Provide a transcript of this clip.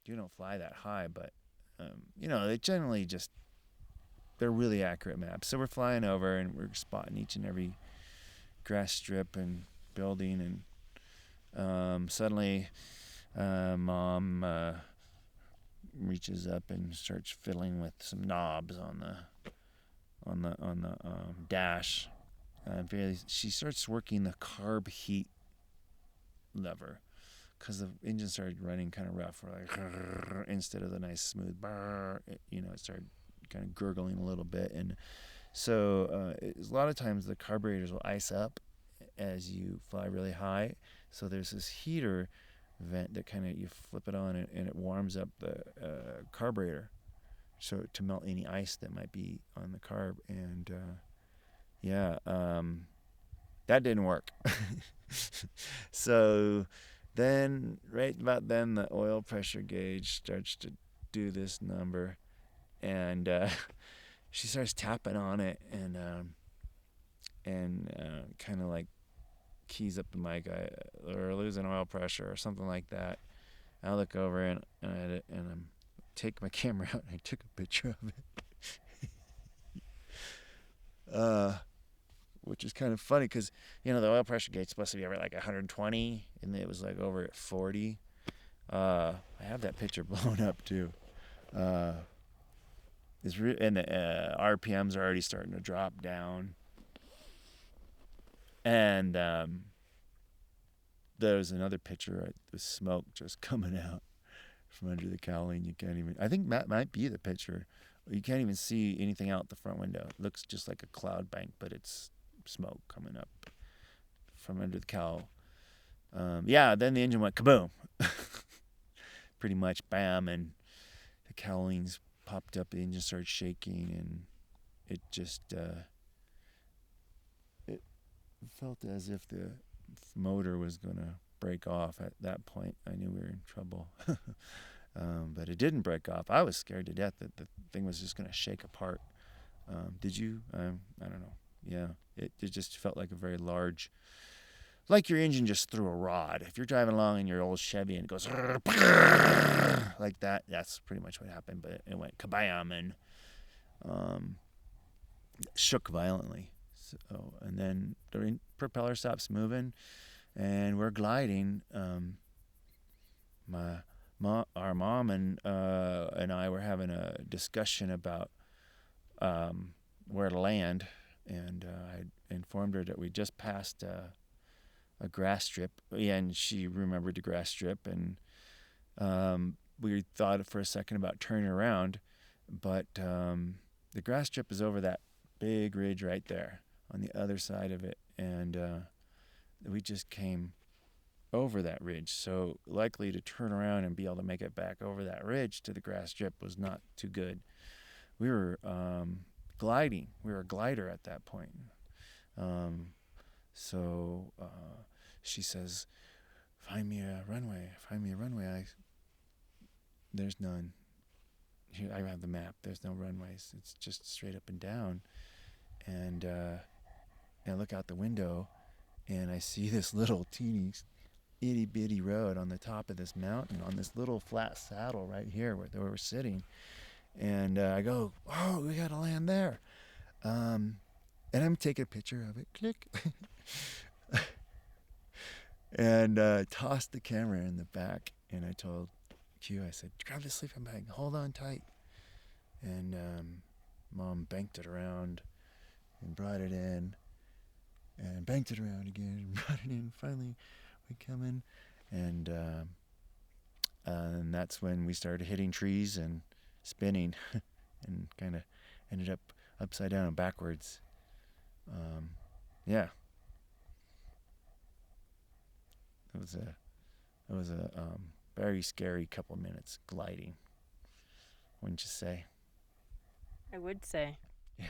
you don't fly that high, but they generally just they're really accurate maps. So we're flying over and we're spotting each and every grass strip and building, and suddenly mom reaches up and starts fiddling with some knobs on the dash. She starts working the carb heat lever because the engine started running kind of rough. We're like, instead of the nice smooth, it started kind of gurgling a little bit. And so a lot of times the carburetors will ice up as you fly really high. So there's this heater vent that kind of you flip it on and it warms up the carburetor, so to melt any ice that might be on the carb. And that didn't work. So then, right about then, the oil pressure gauge starts to do this number, and she starts tapping on it, and kind of like keys up the mic, or losing oil pressure or something like that. I look over and I take my camera out and I took a picture of it. Which is kind of funny because the oil pressure gauge is supposed to be over like 120, and it was like over at 40. I have that picture blown up too. And the RPMs are already starting to drop down, and there's another picture with smoke just coming out from under the cowling. You can't even. I think that might be the picture. You can't even see anything out the front window. It looks just like a cloud bank, but it's smoke coming up from under the cowl. Then the engine went kaboom. Pretty much, bam, and the cowlings popped up. The engine started shaking, and it just it felt as if the motor was gonna break off. At that point, I knew we were in trouble. But it didn't break off. I was scared to death that the thing was just gonna shake apart. Did you? I don't know. Yeah, it just felt like a very large, like your engine just threw a rod. If you're driving along in your old Chevy and it goes like that, that's pretty much what happened. But it went kabam and shook violently. So, and then the propeller stops moving, and we're gliding. Our mom and I were having a discussion about where to land, and I informed her that we just passed a grass strip. Yeah, and she remembered the grass strip, and we thought for a second about turning around, but the grass strip is over that big ridge right there on the other side of it, and we just came over that ridge, so likely to turn around and be able to make it back over that ridge to the grass strip was not too good. We were gliding. We were a glider at that point. So she says, find me a runway. There's none. Here, I have the map. There's no runways. It's just straight up and down. And I look out the window, and I see this little teeny itty bitty road on the top of this mountain on this little flat saddle right here where we're sitting. And I go, oh, we got to land there. And I'm taking a picture of it. Click. And tossed the camera in the back. And I told Q, I said, grab the sleeping bag. Hold on tight. And Mom banked it around and brought it in. And banked it around again and brought it in. Finally, we come in. And that's when we started hitting trees and spinning and kind of ended up upside down and backwards. Yeah. It was a very scary couple of minutes gliding, wouldn't you say? I would say. Yeah.